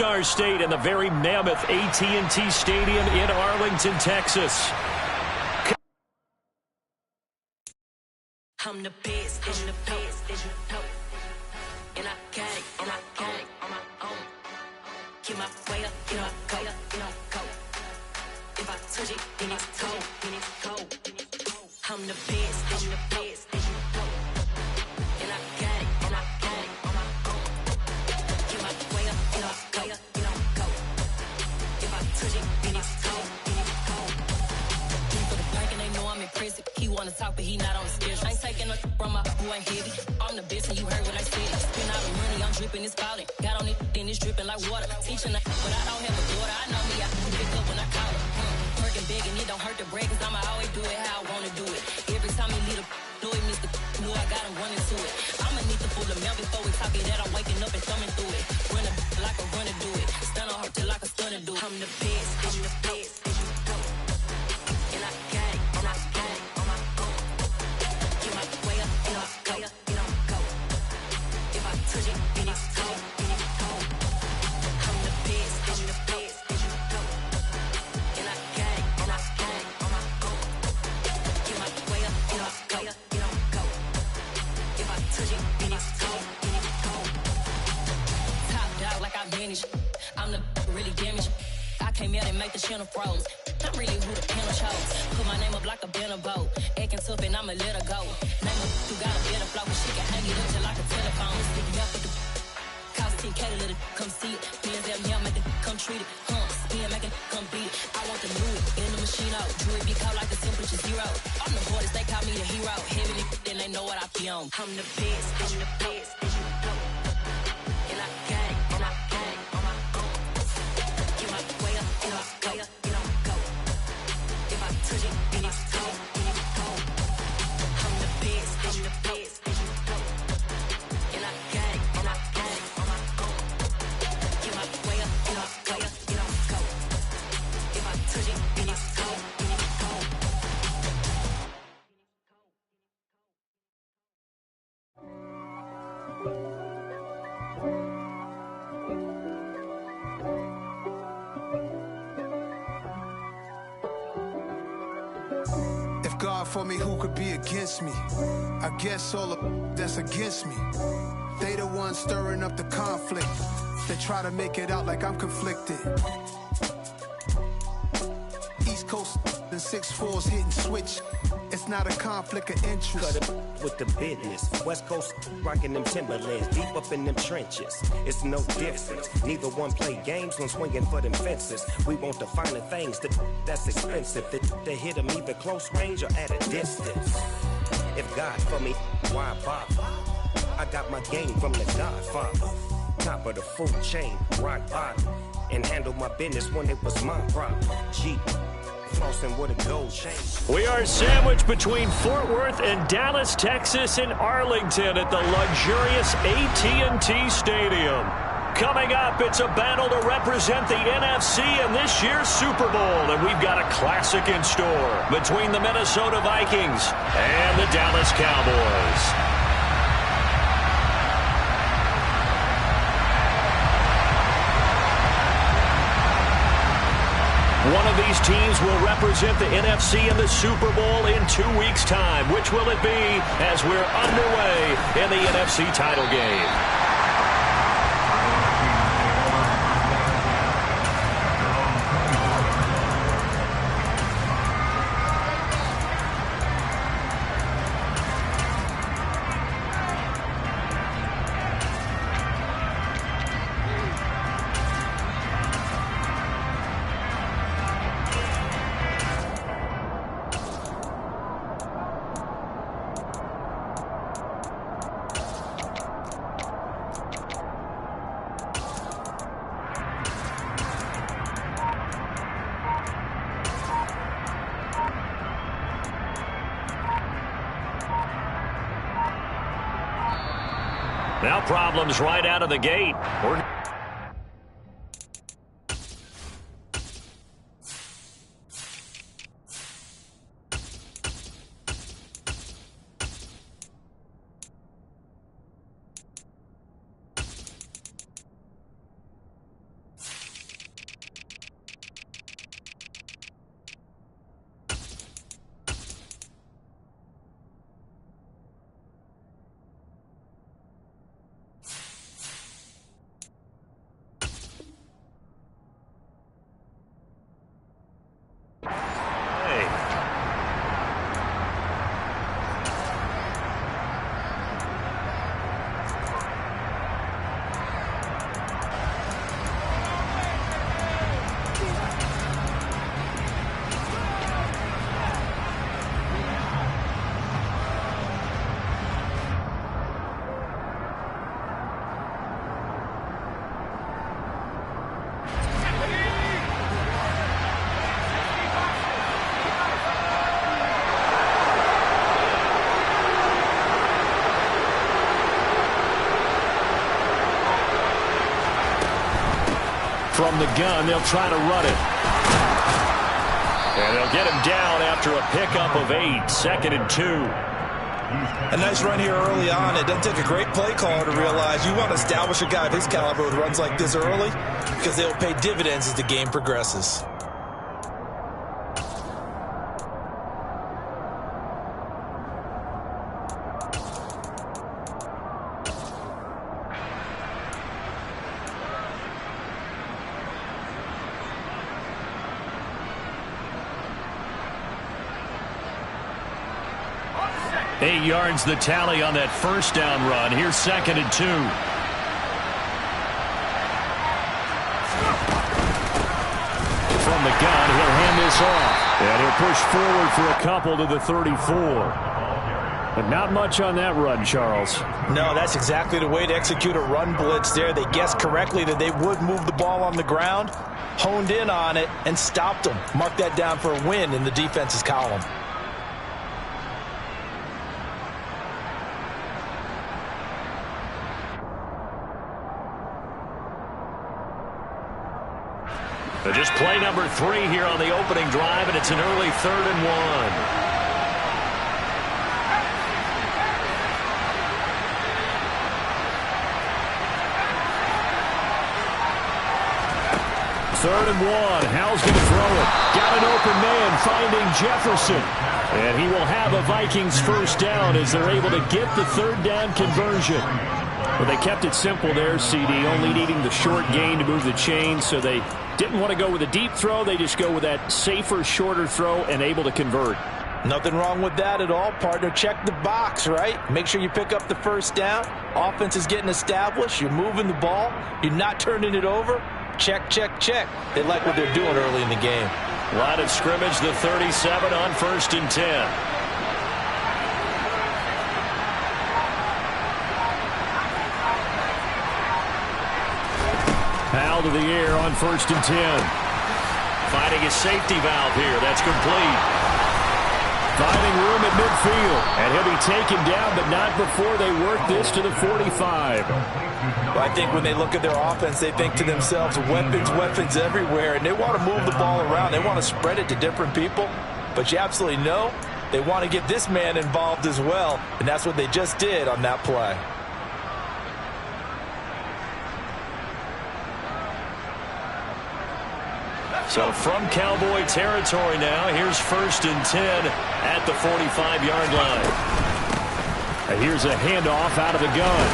Star State and the very mammoth AT&T Stadium in Arlington, Texas. I'm the best, I'm the best, and I got it, and I got it on my own. Get my way up, get my way up, get my go. If I touch it, then it's cold, then it's cold. I'm the best, I'm the best, and I got it, and I got it on my own. Get my way up, get my way up, get my go. If I touch it, then it's cold, then it's cold. For the bank and they know I'm impressive. He wanna talk, but he not on the schedule. I ain't taking no from my boy heavy. I'm the best and you heard what I said. Spend all the money, I'm dripping, it's falling. Got on it, then it's dripping like water. Teaching that, but I don't have a daughter. I know me, I can pick up when I call her. Working big and it don't hurt to break, cause I'ma always do it how I wanna do it. Every time he lead a do it, Mr. Knew I got him running to it. I'ma need to pull the mail before we talk it that I'm waking up and thumbing through it. Run a like a runner do it. Stun on her till like a stunner do it. I'm the best, I'm the best, and I got it, and I got it on my own. Get my way up, and I way up, and I go. If I touch it, then it's cold, then it's cold. I'm the best, I'm the best, and I got it, and I got it on my own. Get my way up, and I way up, and I go. If I touch it, then it's cold, then it's cold. Top dog like I vanished. I'm the really damaged. I came out and make the channel froze. I'm really who the panel chose. Put my name up like a banner boat. Acting tough and I'ma let her go. Name her who got a better flow, but she can hang it up just like a telephone. Sticking up with the cost 10K to let it come see it. Bands out here, make it come treat it. Spin, make it come beat it. I want the new it in the machine out. Jewelry be cold like the temperature zero. I'm the hardest, they call me the hero. Heavy then they know what I be on. I'm the best, I'm the best, and I got it, and I got it on my own. Get my way up, and I way up, and I go. If I touch it, then it's cold, then it's cold. I'm the best, I'm the best, and I got it, and I got it on my own. Get my way up, and I way up, and I go. If I touch it, then it's cold, then it's cold. If God for me, who could be against me? I guess all of that's against me. They the ones stirring up the conflict. They try to make it out like I'm conflicted. East Coast and 6'4's hitting switch. It's not a conflict of interest. Cut it with the business. West Coast rocking them Timberlands, deep up in them trenches. It's no difference. Neither one play games when swinging for them fences. We want the finer things that's expensive. That hit them either close range or at a distance. If God for me, why bother? I got my game from the Godfather. Top of the food chain, rock bottom. And handle my business when it was my problem. Jeep. Flossing with a gold chain. We are sandwiched between Fort Worth and Dallas, Texas, in Arlington at the luxurious AT&T Stadium. Coming up, it's a battle to represent the NFC in this year's Super Bowl, and we've got a classic in store between the Minnesota Vikings and the Dallas Cowboys. One of these teams will represent the NFC in the Super Bowl in 2 weeks' time. Which will it be as we're underway in the NFC title game? Now problems right out of the gate. From the gun, they'll try to run it. And they'll get him down after a pickup of 8, 2nd and 2. A nice run here early on. It doesn't take a great play caller to realize you want to establish a guy of his caliber with runs like this early because they'll pay dividends as the game progresses. Eight yards the tally on that first down run. Here's 2nd and 2. From the gun, he'll hand this off. And he'll push forward for a couple to the 34. But not much on that run, Charles. No, that's exactly the way to execute a run blitz there. They guessed correctly that they would move the ball on the ground, honed in on it, and stopped them. Mark that down for a win in the defense's column. Just play number 3 here on the opening drive, and it's an early 3rd and 1. Third and 1. Howell's going to throw it. Got an open man finding Jefferson. And he will have a Vikings first down as they're able to get the 3rd down conversion. Well, they kept it simple there, CD, only needing the short gain to move the chain, so they didn't want to go with a deep throw. They just go with that safer, shorter throw and able to convert. Nothing wrong with that at all, partner. Check the box, right? Make sure you pick up the first down. Offense is getting established. You're moving the ball. You're not turning it over. Check, check, check. They like what they're doing early in the game. Line of scrimmage, the 37 on 1st and 10. Powell to the air on 1st and 10. Finding a safety valve here. That's complete. Finding room at midfield. And he'll be taken down, but not before they work this to the 45. Well, I think when they look at their offense, they think to themselves, weapons, weapons everywhere. And they want to move the ball around. They want to spread it to different people. But you absolutely know they want to get this man involved as well. And that's what they just did on that play. So from Cowboy territory now, here's 1st and 10 at the 45-yard line. And here's a handoff out of the gun.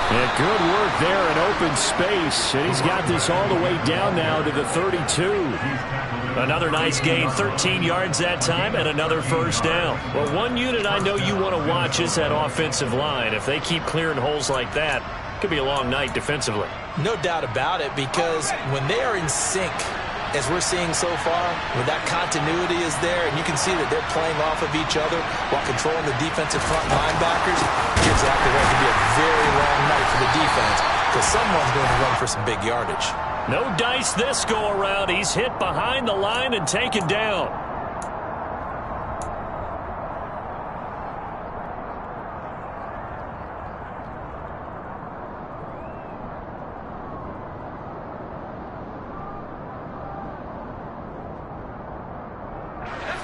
And good work there in open space. And he's got this all the way down now to the 32. Another nice gain, 13 yards that time, and another first down. Well, one unit I know you want to watch is that offensive line. If they keep clearing holes like that, it could be a long night defensively. No doubt about it, because when they are in sync, as we're seeing so far, when that continuity is there, and you can see that they're playing off of each other while controlling the defensive front linebackers, you're exactly right. It could be a very long night for the defense because someone's going to run for some big yardage. No dice this go-around. He's hit behind the line and taken down.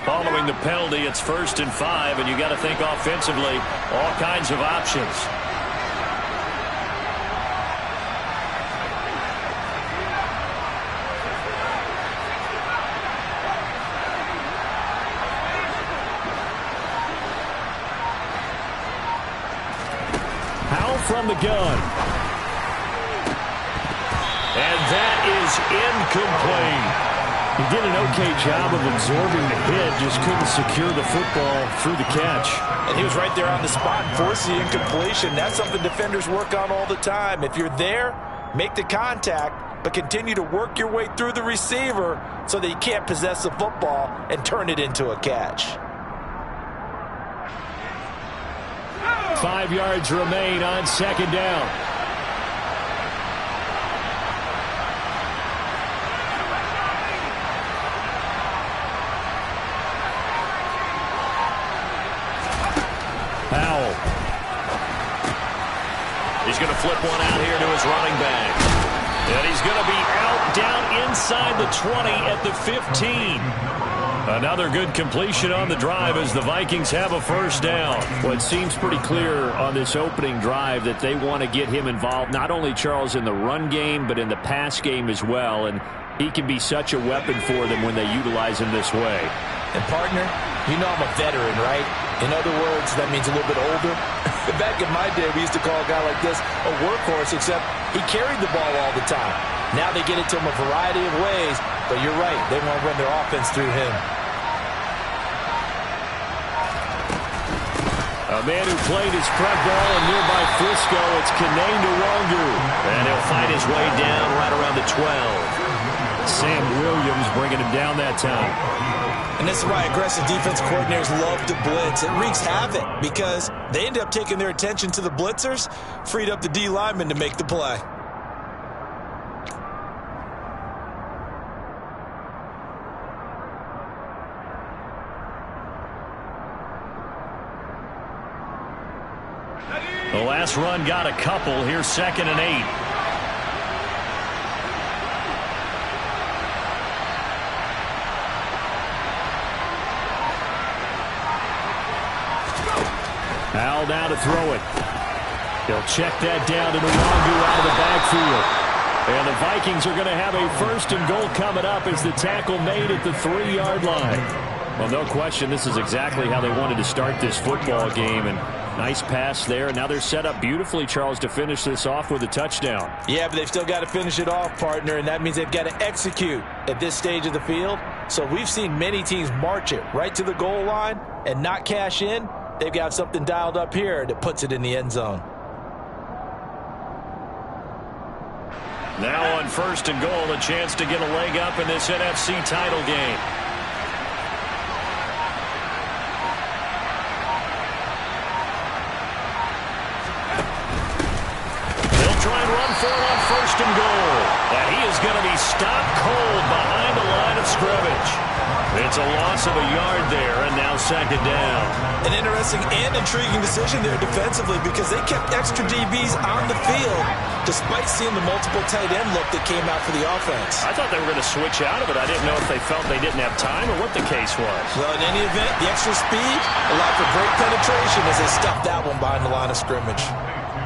Following the penalty, it's 1st and 5, and you got to think offensively, all kinds of options. Powell from the gun. And that is incomplete. He did an okay job of absorbing the hit, just couldn't secure the football through the catch. And he was right there on the spot, forcing the incompletion. That's something defenders work on all the time. If you're there, make the contact, but continue to work your way through the receiver so that you can't possess the football and turn it into a catch. 5 yards remain on 2nd down. Powell. He's going to flip one out here to his running back. And he's going to be out down inside the 20 at the 15. Another good completion on the drive as the Vikings have a first down. Well, it seems pretty clear on this opening drive that they want to get him involved, not only, Charles, in the run game, but in the pass game as well. And he can be such a weapon for them when they utilize him this way. And, partner, you know I'm a veteran, right? In other words, that means a little bit older. Back in my day, we used to call a guy like this a workhorse, except he carried the ball all the time. Now they get it to him a variety of ways, but you're right. They want to run their offense through him. A man who played his prep ball in nearby Frisco, it's Kene Nwangu. And he'll find his way down right around the 12. Sam Williams bringing him down that time. And this is why aggressive defense coordinators love to blitz. It wreaks havoc because they end up taking their attention to the blitzers, freed up the D lineman to make the play. The last run got a couple. Here's 2nd and 8. Al now to throw it. He'll check that down to Nwangu out of the backfield. And the Vikings are going to have a 1st and goal coming up as the tackle made at the 3-yard line. Well, no question, this is exactly how they wanted to start this football game. And nice pass there. Now they're set up beautifully, Charles, to finish this off with a touchdown. Yeah, but they've still got to finish it off, partner, and that means they've got to execute at this stage of the field. So we've seen many teams march it right to the goal line and not cash in. They've got something dialed up here that puts it in the end zone. Now on 1st and goal, a chance to get a leg up in this NFC title game. They'll try and run for it on 1st and goal. And he is going to be stopped cold behind the line of scrimmage. It's a loss of a yard there, and now 2nd down. An interesting and intriguing decision there defensively because they kept extra DBs on the field despite seeing the multiple tight end look that came out for the offense. I thought they were going to switch out of it. I didn't know if they felt they didn't have time or what the case was. Well, in any event, the extra speed allowed for great penetration as they stuffed that one behind the line of scrimmage.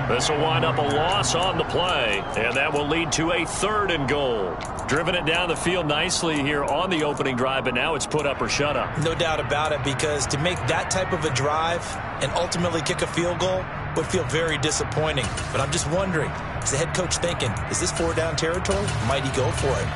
This will wind up a loss on the play, and that will lead to a 3rd and goal. Driven it down the field nicely here on the opening drive, but now it's put up or shut up. No doubt about it, because to make that type of a drive and ultimately kick a field goal would feel very disappointing. But I'm just wondering, is the head coach thinking, is this 4-down territory? Might he go for it?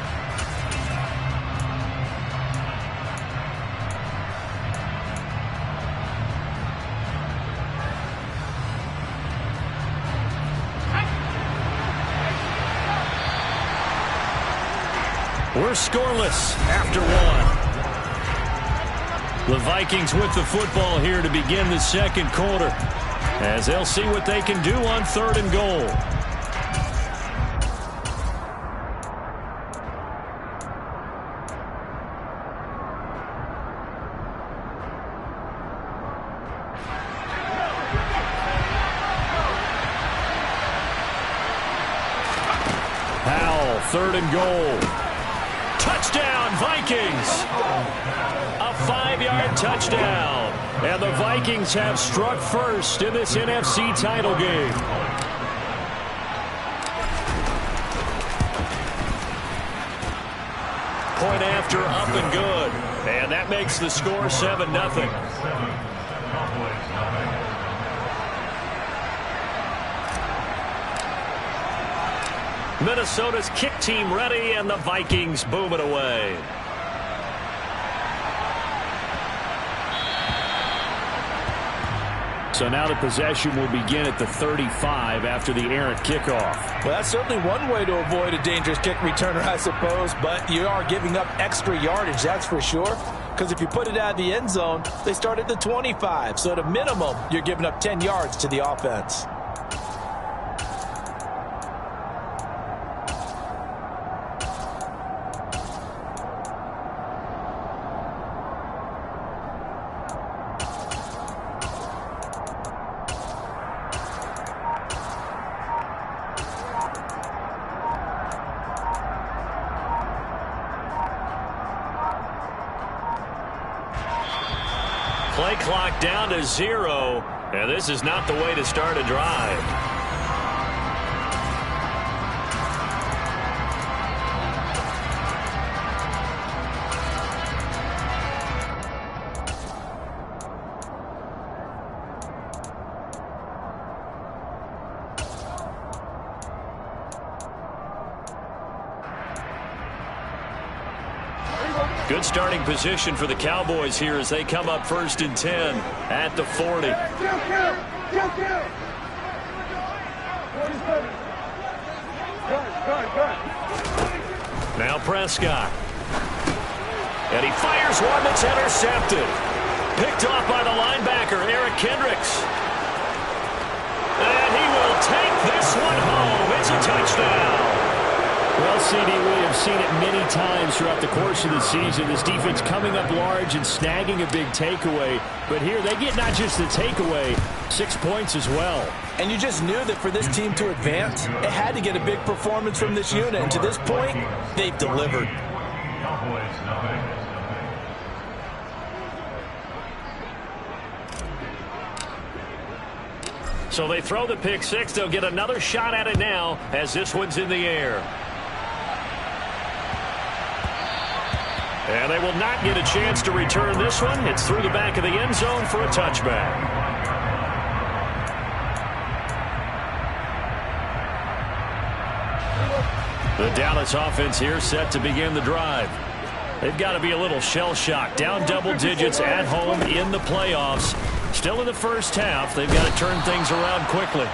We're scoreless after 1. The Vikings with the football here to begin the 2nd quarter, as they'll see what they can do on 3rd and goal. Powell, 3rd and goal. Touchdown, Vikings! A 5-yard touchdown. And the Vikings have struck first in this NFC title game. Point after, up and good. And that makes the score 7-0. Minnesota's kick team ready, and the Vikings boom it away. So now the possession will begin at the 35 after the errant kickoff. Well, that's certainly one way to avoid a dangerous kick returner, I suppose, but you are giving up extra yardage, that's for sure. Because if you put it out of the end zone, they start at the 25. So at a minimum, you're giving up 10 yards to the offense. Play clock down to 0, and this is not the way to start a drive. Good starting position for the Cowboys here as they come up 1st and 10 at the 40. Now Prescott. And he fires one that's intercepted. Picked off by the linebacker, Eric Kendricks. And he will take this one home. It's a touchdown. Well, CD, we have seen it many times throughout the course of the season. This defense coming up large and snagging a big takeaway. But here they get not just the takeaway, 6 points as well. And you just knew that for this team to advance, it had to get a big performance from this unit. And to this point, they've delivered. So they throw the pick six. They'll get another shot at it now as this one's in the air. And they will not get a chance to return this one. It's through the back of the end zone for a touchback. The Dallas offense here set to begin the drive. They've got to be a little shell-shocked. Down double digits at home in the playoffs. Still in the first half. They've got to turn things around quickly.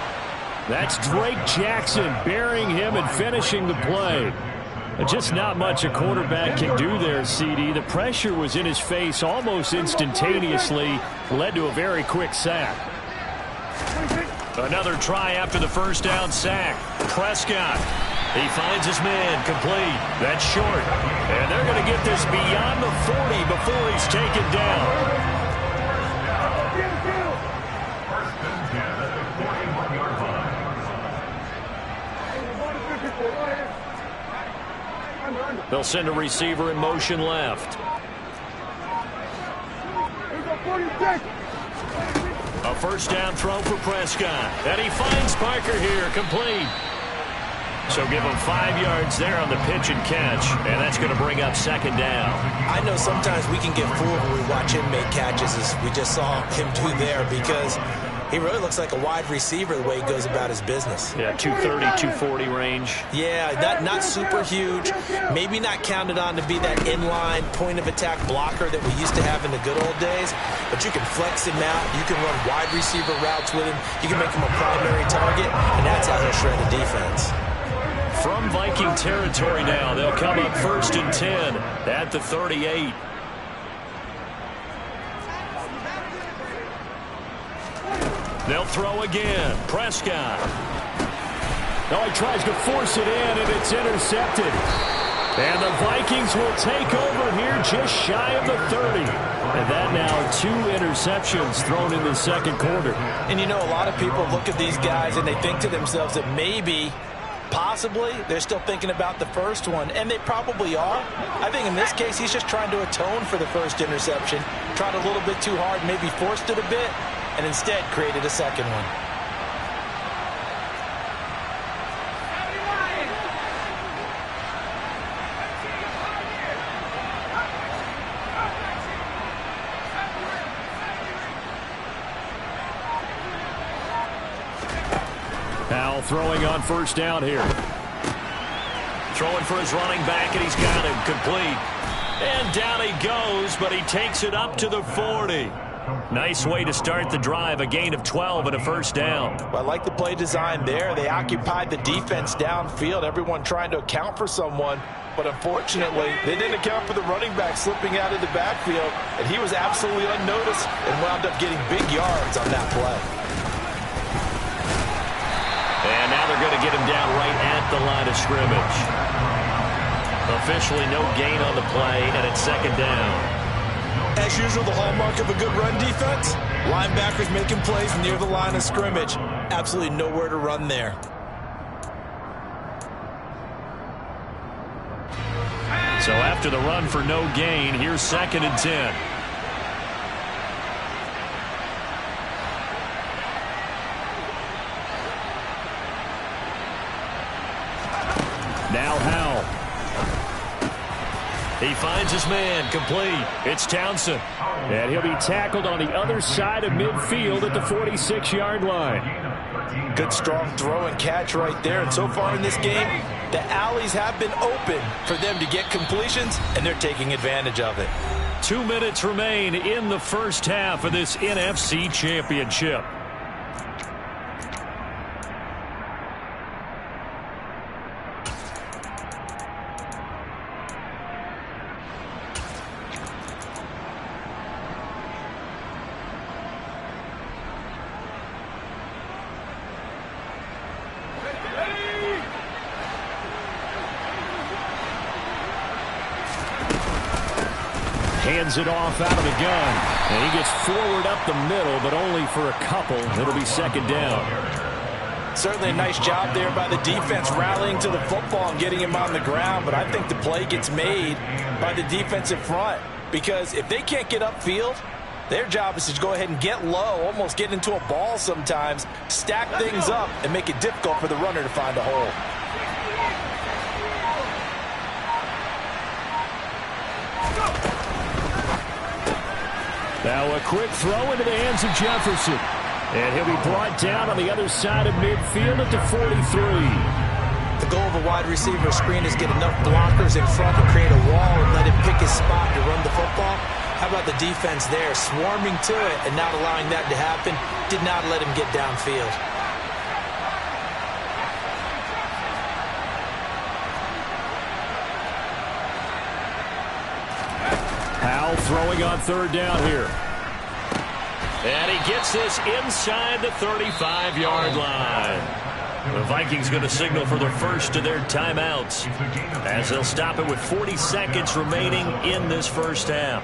That's Drake Jackson burying him and finishing the play. Just not much a quarterback can do there, CD. The pressure was in his face almost instantaneously. Led to a very quick sack. Another try after the first down sack. Prescott. He finds his man complete. That's short. And they're going to get this beyond the 40 before he's taken down. They'll send a receiver in motion left. A first down throw for Prescott. And he finds Parker here, complete. So give him 5 yards there on the pitch and catch. And that's going to bring up second down. I know sometimes we can get fooled when we watch him make catches, as we just saw him do there, because he really looks like a wide receiver the way he goes about his business. Yeah, 230, 240 range. Yeah, not super huge. Maybe not counted on to be that inline point-of-attack blocker that we used to have in the good old days. But you can flex him out. You can run wide receiver routes with him. You can make him a primary target, and that's how he'll shred the defense. From Viking territory now, they'll come up 1st and 10 at the 38. They'll throw again. Prescott. No, he tries to force it in, and it's intercepted. And the Vikings will take over here just shy of the 30. And that now 2 interceptions thrown in the second quarter. And you know, a lot of people look at these guys and they think to themselves that maybe, possibly, they're still thinking about the first one. And they probably are. I think in this case, he's just trying to atone for the first interception. Tried a little bit too hard, maybe forced it a bit, and instead created a second one. Now throwing on first down here. Throwing for his running back, and he's got him complete. And down he goes, but he takes it up to the 40. Nice way to start the drive, a gain of 12 and a first down. Well, I like the play design there. They occupied the defense downfield, everyone trying to account for someone. But unfortunately, they didn't account for the running back slipping out of the backfield, and he was absolutely unnoticed and wound up getting big yards on that play. And now they're going to get him down right at the line of scrimmage. Officially no gain on the play, and it's second down. As usual, the hallmark of a good run defense, linebackers making plays near the line of scrimmage. Absolutely nowhere to run there. So after the run for no gain, here's 2nd and 10. Powell. He finds his man, complete. It's Townsend. And he'll be tackled on the other side of midfield at the 46-yard line. Good strong throw and catch right there. And so far in this game, the alleys have been open for them to get completions, and they're taking advantage of it. 2 minutes remain in the first half of this NFC Championship. Hands it off out of the gun. And he gets forward up the middle, but only for a couple. It'll be second down. Certainly a nice job there by the defense rallying to the football and getting him on the ground. But I think the play gets made by the defensive front. Because if they can't get upfield, their job is to go ahead and get low, almost get into a ball sometimes, stack things up, and make it difficult for the runner to find a hole. Now a quick throw into the hands of Jefferson. And he'll be brought down on the other side of midfield at the 43. The goal of a wide receiver screen is get enough blockers in front to create a wall and let him pick his spot to run the football. How about the defense there, swarming to it and not allowing that to happen? Did not let him get downfield. Powell throwing on third down here. And he gets this inside the 35-yard line. The Vikings going to signal for the first of their timeouts as they'll stop it with 40 seconds remaining in this first half.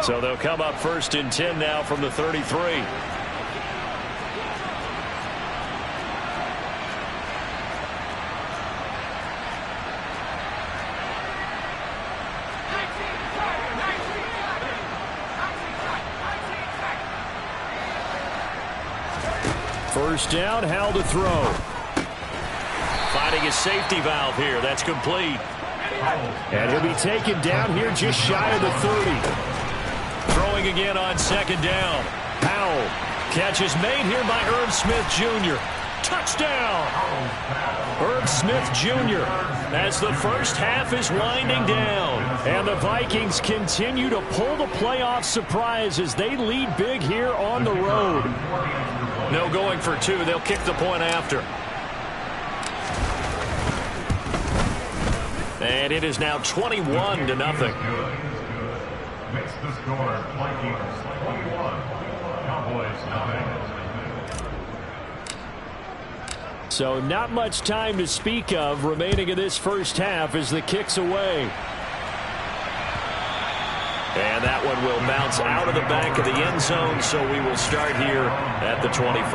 So they'll come up first and 10 now from the 33. First down, Howell to throw. Finding his safety valve here. That's complete. And he'll be taken down here just shy of the 30. Throwing again on second down. Powell. Catch is made here by Herb Smith Jr. Touchdown! Herb Smith Jr. as the first half is winding down. And the Vikings continue to pull the playoff surprise as they lead big here on the road. No going for two. They'll kick the point after. And it is now 21-0. Makes the score Vikings 21, Cowboys nothing. So not much time to speak of remaining in this first half as the kick's away. And that one will bounce out of the back of the end zone, so we will start here at the 25.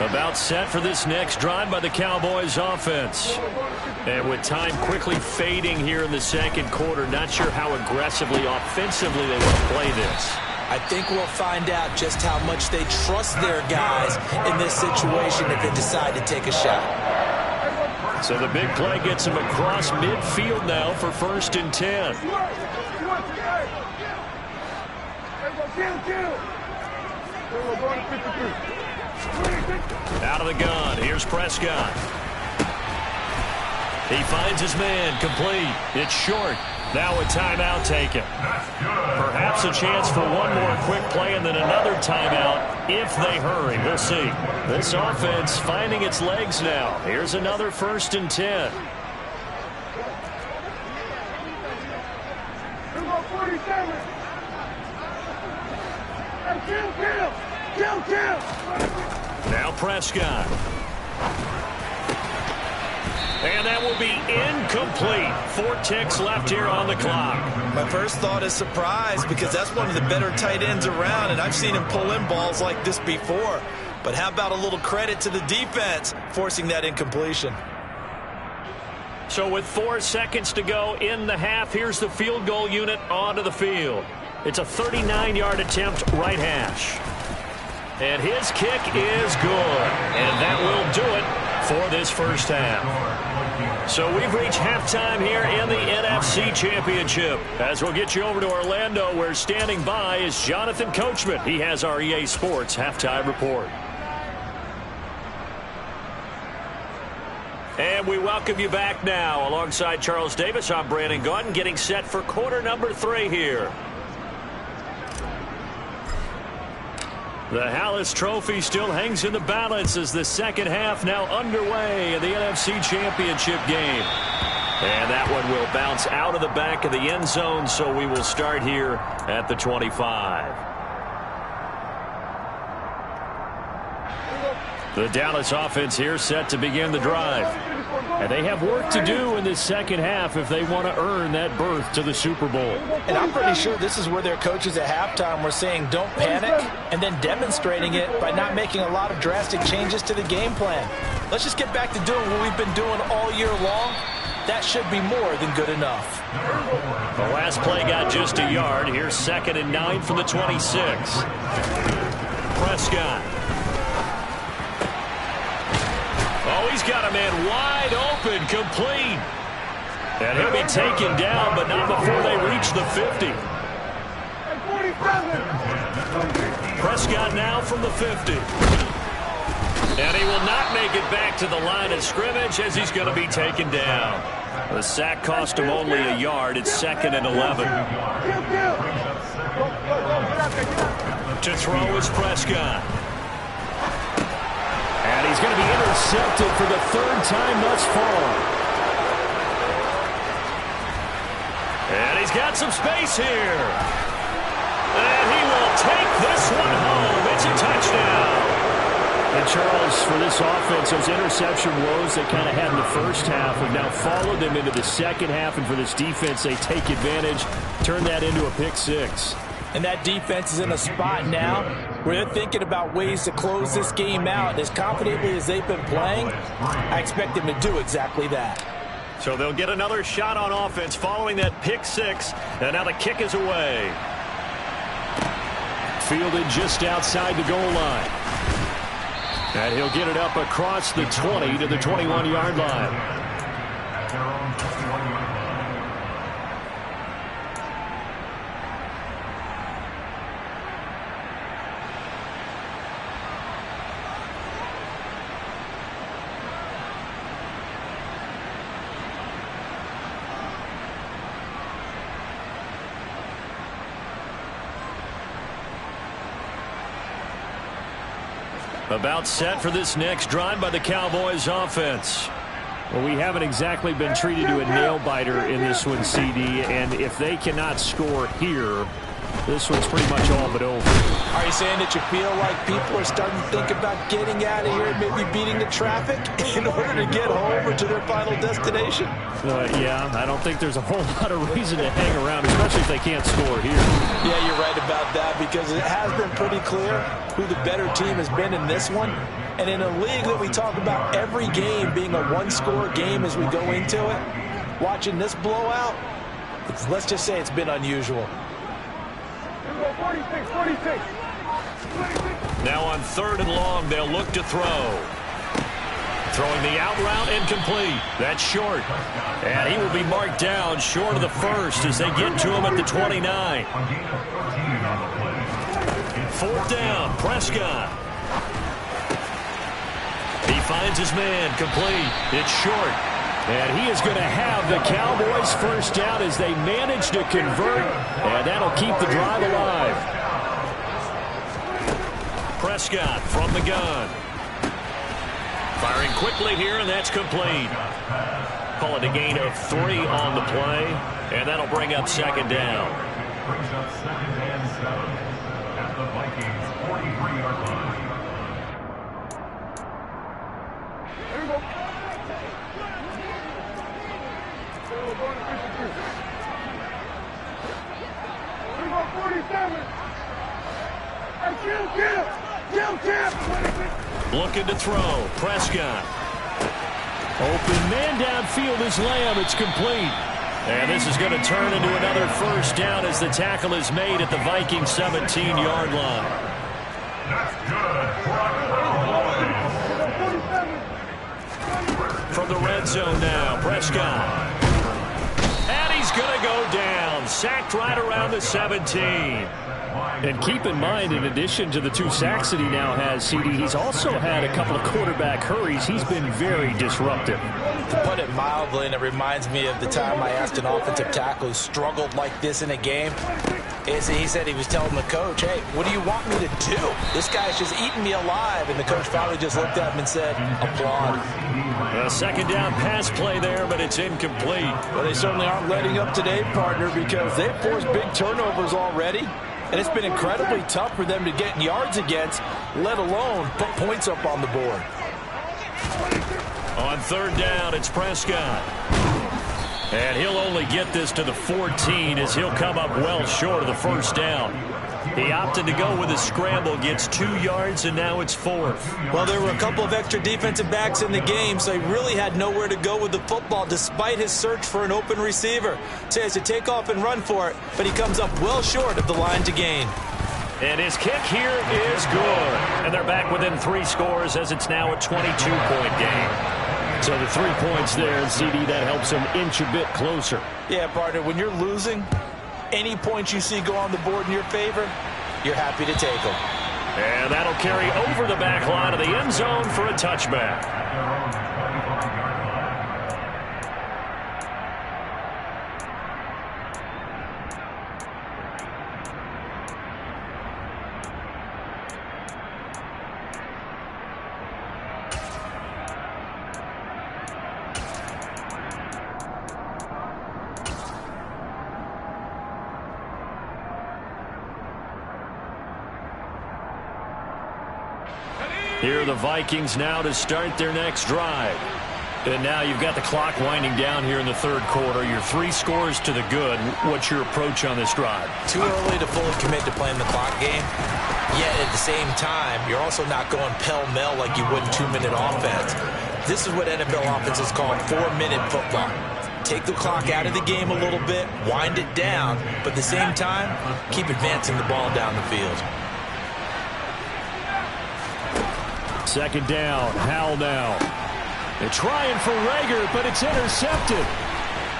About set for this next drive by the Cowboys offense. And with time quickly fading here in the second quarter, not sure how aggressively, offensively they want to play this. I think we'll find out just how much they trust their guys in this situation if they decide to take a shot. So the big play gets him across midfield now for first and 10. Out of the gun. Here's Prescott. He finds his man, complete. It's short. Now a timeout taken. Perhaps a chance for one more quick play and then another timeout if they hurry. We'll see. This offense finding its legs now. Here's another first and 10. Now Prescott. And that will be incomplete. 4 ticks left here on the clock. My first thought is surprise because that's one of the better tight ends around, and I've seen him pull in balls like this before. But how about a little credit to the defense forcing that incompletion? So with 4 seconds to go in the half, here's the field goal unit onto the field. It's a 39-yard attempt, right hash. And his kick is good. And that will do it for this first half. So we've reached halftime here in the NFC Championship. As we'll get you over to Orlando, where standing by is Jonathan Coachman. He has our EA Sports halftime report. And we welcome you back now. Alongside Charles Davis, I'm Brandon Gaudin, getting set for quarter number 3 here. The Hallis Trophy still hangs in the balance as the second half now underway in the NFC Championship game. And that one will bounce out of the back of the end zone, so we will start here at the 25. The Dallas offense here set to begin the drive. And they have work to do in this second half if they want to earn that berth to the Super Bowl. And I'm pretty sure this is where their coaches at halftime were saying don't panic, and then demonstrating it by not making a lot of drastic changes to the game plan. Let's just get back to doing what we've been doing all year long. That should be more than good enough. The last play got just a yard. Here's 2nd and 9 from the 26. Prescott. Oh, he's got a man wide open, complete. And he'll be taken down, but not before they reach the 50. Prescott now from the 50. And he will not make it back to the line of scrimmage as he's going to be taken down. The sack cost him only a yard. It's 2nd and 11. To throw is Prescott. And he's going to be intercepted for the 3rd time thus far. And he's got some space here. And he will take this one home. It's a touchdown. And Charles, for this offense, those interception woes they kind of had in the first half have now followed them into the second half. And for this defense, they take advantage, turn that into a pick 6. And that defense is in a spot now where they're thinking about ways to close this game out. As confidently as they've been playing, I expect them to do exactly that. So they'll get another shot on offense following that pick 6. And now the kick is away. Fielded just outside the goal line. And he'll get it up across the 20 to the 21-yard line. About set for this next drive by the Cowboys offense. Well, we haven't exactly been treated to a nail-biter in this one, CD, and if they cannot score here, this one's pretty much all but over. Are you saying that you feel like people are starting to think about getting out of here and maybe beating the traffic in order to get home or to their final destination? Yeah, I don't think there's a whole lot of reason to hang around, especially if they can't score here. Yeah, you're right about that, because it has been pretty clear who the better team has been in this one. And in a league that we talk about every game being a one-score game as we go into it, watching this blowout, let's just say it's been unusual. Now on 3rd and long, they'll look to throw. Throwing the out route, incomplete. That's short. And he will be marked down short of the 1st as they get to him at the 29. 4th down, Prescott. He finds his man, complete. It's short. And he is going to have the Cowboys first down as they manage to convert. And that'll keep the drive alive. Prescott from the gun. Firing quickly here, and that's complete. Call it a gain of 3 on the play. And that'll bring up 2nd down. Brings up 2nd and 7 at the Vikings 43-yard line. Looking to throw. Prescott. Open man downfield is Lamb. It's complete. And this is going to turn into another first down as the tackle is made at the Vikings 17-yard line. That's good. the red zone now. Prescott. And he's going to go down. Sacked right around the 17. And keep in mind, in addition to the 2 sacks that he now has, CD, he's also had a couple of quarterback hurries. He's been very disruptive. To put it mildly, and it reminds me of the time I asked an offensive tackle who struggled like this in a game, he said he was telling the coach, hey, what do you want me to do? This guy's just eating me alive. And the coach finally just looked at him and said, applaud. A second down pass play there, but it's incomplete. Well, they certainly aren't letting up today, partner, because they've forced big turnovers already. And it's been incredibly tough for them to get yards against, let alone put points up on the board. On third down, it's Prescott. And he'll only get this to the 14 as he'll come up well short of the first down. He opted to go with a scramble, gets 2 yards, and now it's 4th. Well, there were a couple of extra defensive backs in the game, so he really had nowhere to go with the football despite his search for an open receiver. So he has to take off and run for it, but he comes up well short of the line to gain. And his kick here is good. And they're back within 3 scores as it's now a 22-point game. So the 3 points there, CD, that helps him inch a bit closer. Yeah, partner, when you're losing, any points you see go on the board in your favor, you're happy to take them. And that'll carry over the back line of the end zone for a touchback. Here are the Vikings now to start their next drive. And now you've got the clock winding down here in the third quarter. You're 3 scores to the good. What's your approach on this drive? Too early to fully commit to playing the clock game. Yet at the same time, you're also not going pell-mell like you would in 2-minute offense. This is what NFL offenses call 4-minute football. Take the clock out of the game a little bit, wind it down, but at the same time, keep advancing the ball down the field. Second down, Howell now. They're trying for Rager, but it's intercepted.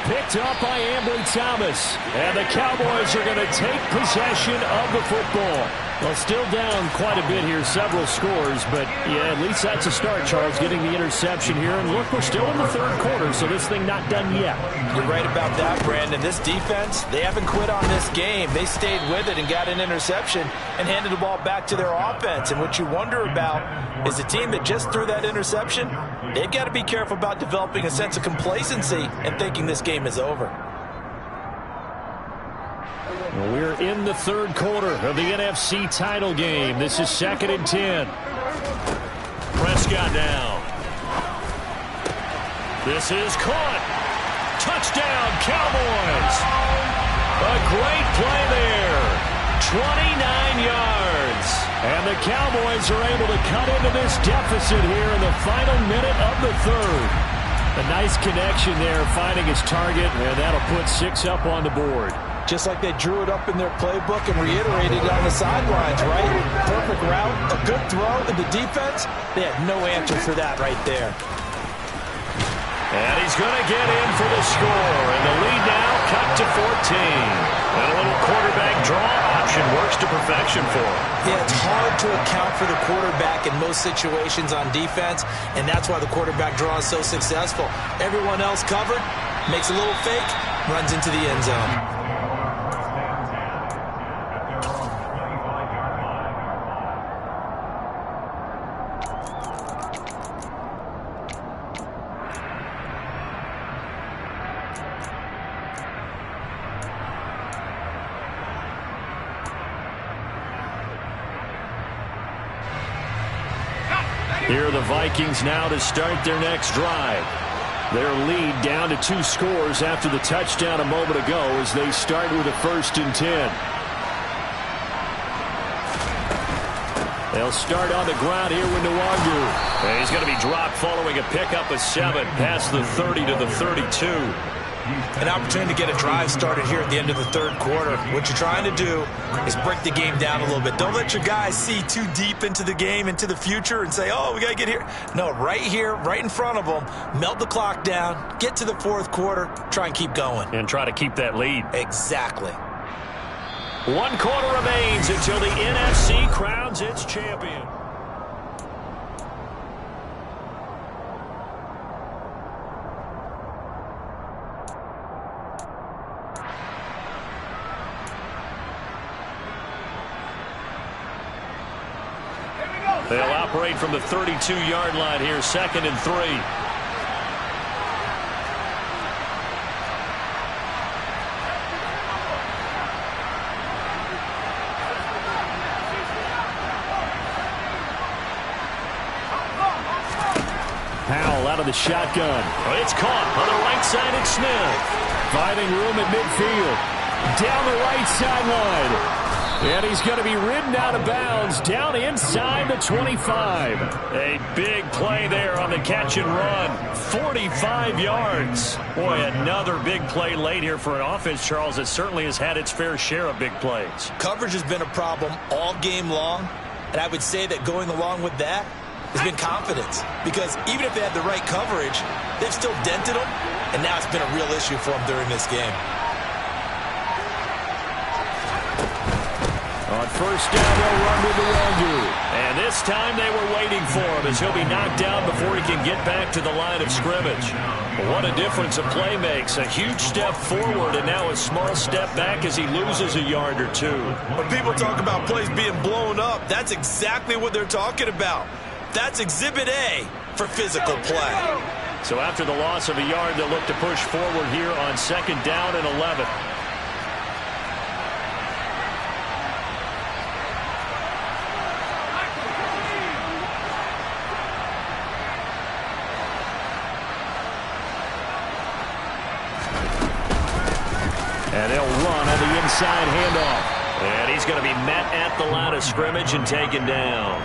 Picked up by Ambry Thomas. And the Cowboys are going to take possession of the football. Well, still down quite a bit here, several scores, but yeah, at least that's a start, Charles, getting the interception here. And look, we're still in the third quarter, so this thing not done yet. You're right about that, Brandon. This defense, they haven't quit on this game. They stayed with it and got an interception and handed the ball back to their offense. And what you wonder about is the team that just threw that interception, they've got to be careful about developing a sense of complacency and thinking this game is over. We're in the third quarter of the NFC title game. This is 2nd and 10. Prescott now. This is caught. Touchdown, Cowboys. A great play there. 29 yards. And the Cowboys are able to cut into this deficit here in the final minute of the third. A nice connection there, finding his target, and that'll put 6 up on the board. Just like they drew it up in their playbook and reiterated it on the sidelines, right? Perfect route, a good throw, and the defense, they had no answer for that right there. And he's going to get in for the score, and the lead now cut to 14. And a little quarterback draw option works to perfection for him. Yeah, it's hard to account for the quarterback in most situations on defense, and that's why the quarterback draw is so successful. Everyone else covered, makes a little fake, runs into the end zone. Here are the Vikings now to start their next drive. Their lead down to 2 scores after the touchdown a moment ago as they start with a 1st and 10. They'll start on the ground here with Nwangu. And he's going to be dropped following a pickup of 7 past the 30 to the 32. An opportunity to get a drive started here at the end of the third quarter. What you're trying to do is break the game down a little bit. Don't let your guys see too deep into the game, into the future, and say, oh, we got to get here. No, right here, right in front of them, melt the clock down, get to the fourth quarter, try and keep going. And try to keep that lead. Exactly. 1 quarter remains until the NFC crowns its champion. They'll operate from the 32-yard line here, 2nd and 3. Powell out of the shotgun. It's caught on the right side. It's Smith. Finding room at midfield. Down the right sideline. And he's going to be ridden out of bounds down inside the 25. A big play there on the catch and run. 45 yards. Boy, another big play late here for an offense, Charles, that certainly has had its fair share of big plays. Coverage has been a problem all game long, and I would say that going along with that has been confidence. Because even if they had the right coverage, they've still dented them, and now it's been a real issue for them during this game. On first down, they'll run with the Wagyu. And this time they were waiting for him as he'll be knocked down before he can get back to the line of scrimmage. What a difference a play makes. A huge step forward and now a small step back as he loses a yard or two. When people talk about plays being blown up, that's exactly what they're talking about. That's Exhibit A for physical play. So after the loss of a yard, they'll look to push forward here on 2nd down and 11. And they'll run on the inside handoff. And he's going to be met at the line of scrimmage and taken down.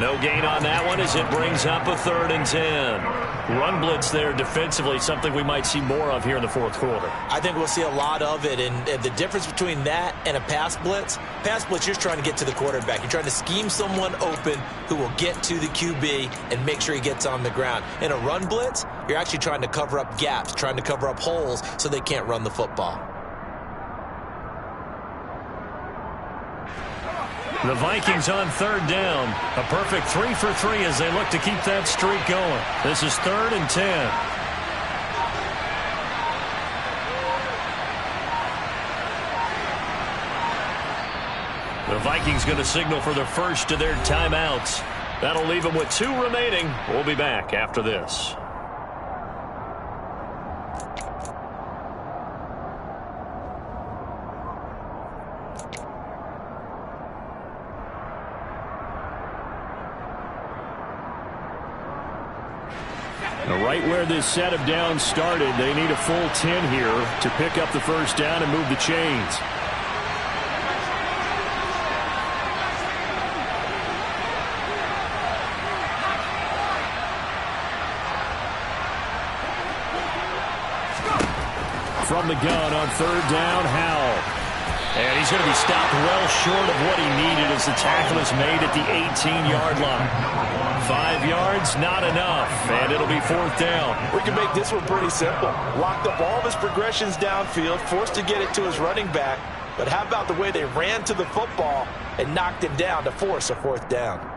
No gain on that one as it brings up a 3rd and 10. Run blitz there defensively, something we might see more of here in the fourth quarter. I think we'll see a lot of it, and the difference between that and a pass blitz, you're just trying to get to the quarterback. You're trying to scheme someone open who will get to the QB and make sure he gets on the ground. In a run blitz, you're actually trying to cover up gaps, trying to cover up holes so they can't run the football. The Vikings on 3rd down. A perfect 3 for 3 as they look to keep that streak going. This is 3rd and 10. The Vikings going to signal for the first of their timeouts. That'll leave them with 2 remaining. We'll be back after this. Right where this set of downs started, they need a full 10 here to pick up the first down and move the chains. From the gun on 3rd down, Howell. And he's going to be stopped well short of what he needed as the tackle is made at the 18-yard line. 5 yards, not enough, and it'll be 4th down. We can make this one pretty simple. Locked up all of his progressions downfield, forced to get it to his running back. But how about the way they ran to the football and knocked him down to force a 4th down?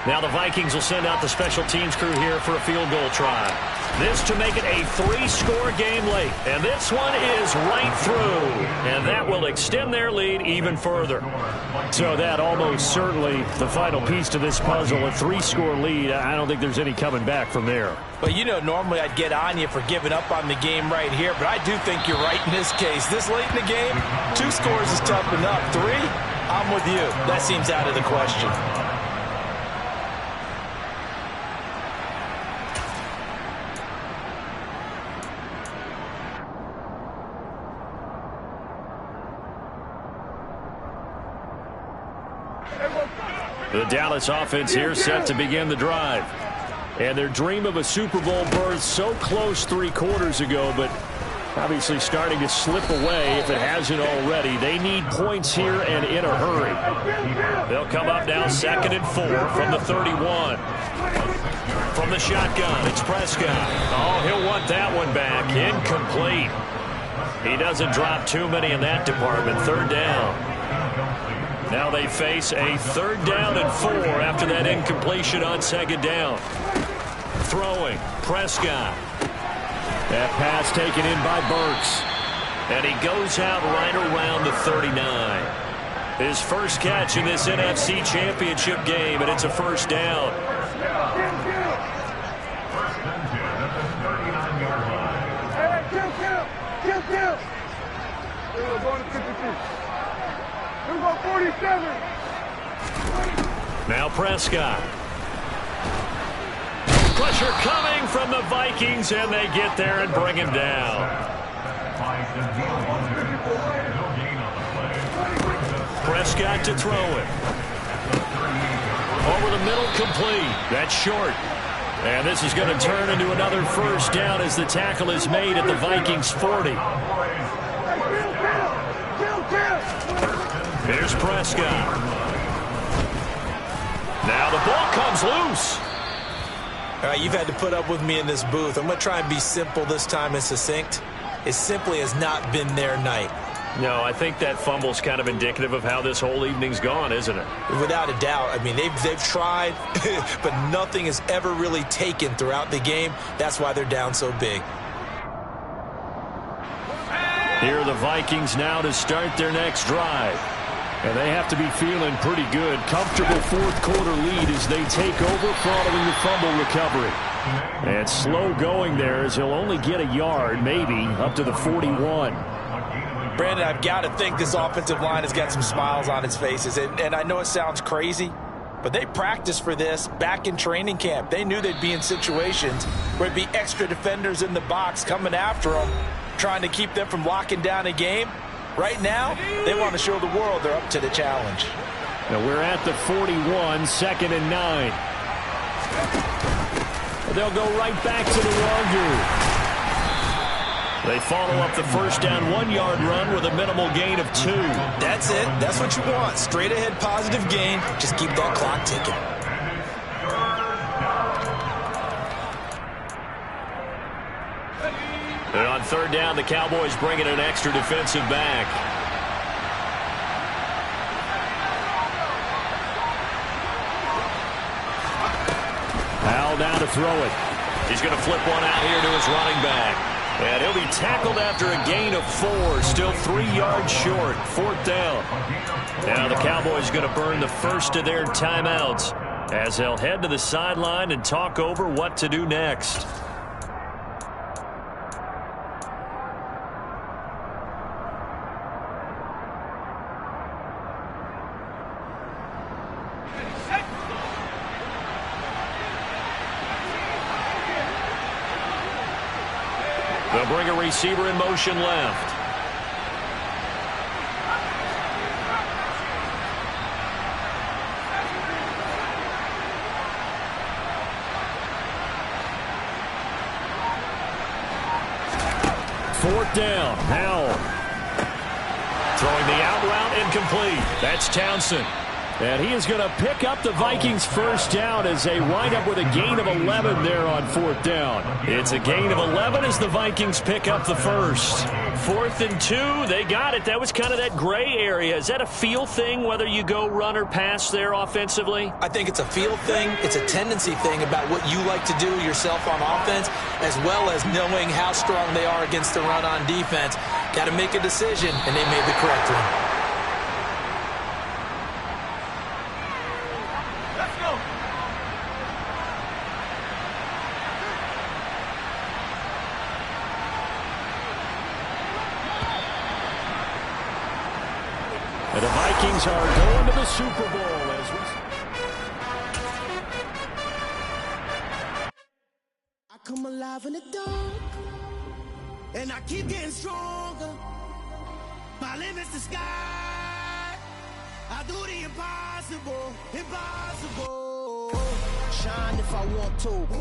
Now the Vikings will send out the special teams crew here for a field goal try. This to make it a 3-score game late. And this one is right through. And that will extend their lead even further. So that almost certainly the final piece to this puzzle. A 3-score lead. I don't think there's any coming back from there. Well, you know, normally I'd get on you for giving up on the game right here. But I do think you're right in this case. This late in the game, 2 scores is tough enough. 3, I'm with you. That seems out of the question. The Dallas offense here set to begin the drive. And their dream of a Super Bowl berth so close 3 quarters ago, but obviously starting to slip away if it hasn't already. They need points here and in a hurry. They'll come up now 2nd and 4 from the 31. From the shotgun, it's Prescott. Oh, he'll want that one back. Incomplete. He doesn't drop too many in that department. 3rd down. Now they face a 3rd down and 4 after that incompletion on 2nd down. Throwing, Prescott. That pass taken in by Burks. And he goes out right around the 39. His first catch in this NFC Championship game, and it's a 1st down. Now Prescott. Pressure coming from the Vikings, and they get there and bring him down. Prescott to throw it. Over the middle, complete. That's short. And this is going to turn into another 1st down as the tackle is made at the Vikings 40. Here's Prescott. Now the ball comes loose. All right, you've had to put up with me in this booth. I'm going to try and be simple this time and succinct. It simply has not been their night. No, I think that fumble's kind of indicative of how this whole evening's gone, isn't it? Without a doubt. I mean, they've tried, but nothing has ever really taken throughout the game. That's why they're down so big. Here are the Vikings now to start their next drive. And they have to be feeling pretty good. Comfortable 4th quarter lead as they take over following the fumble recovery. And slow going there as he'll only get a yard, maybe, up to the 41. Brandon, I've got to think this offensive line has got some smiles on its faces. And I know it sounds crazy, but they practiced for this back in training camp. They knew they'd be in situations where there'd be extra defenders in the box coming after them, trying to keep them from locking down a game. Right now, they want to show the world they're up to the challenge. Now we're at the 41, 2nd and 9. They'll go right back to the longer. They follow up the 1st down 1-yard run with a minimal gain of 2. That's it. That's what you want. Straight ahead positive gain. Just keep that clock ticking. And on 3rd down, the Cowboys bring in an extra defensive back. Powell down to throw it. He's going to flip one out here to his running back. And he'll be tackled after a gain of 4. Still 3 yards short. 4th down. Now the Cowboys going to burn the first of their timeouts as they'll head to the sideline and talk over what to do next. They'll bring a receiver in motion left. Fourth down. Howell. Throwing the out route incomplete. That's Townsend. And he is going to pick up the Vikings' first down as they wind up with a gain of 11 there on 4th down. It's a gain of 11 as the Vikings pick up the first. 4th and 2, they got it. That was kind of that gray area. Is that a feel thing, whether you go run or pass there offensively? I think it's a feel thing. It's a tendency thing about what you like to do yourself on offense, as well as knowing how strong they are against the run on defense. Got to make a decision, and they made the correct one. And the Vikings are going to the Super Bowl as I come alive in the dark, and I keep getting stronger. My limit's the sky. I do the impossible, impossible. Shine if I want to.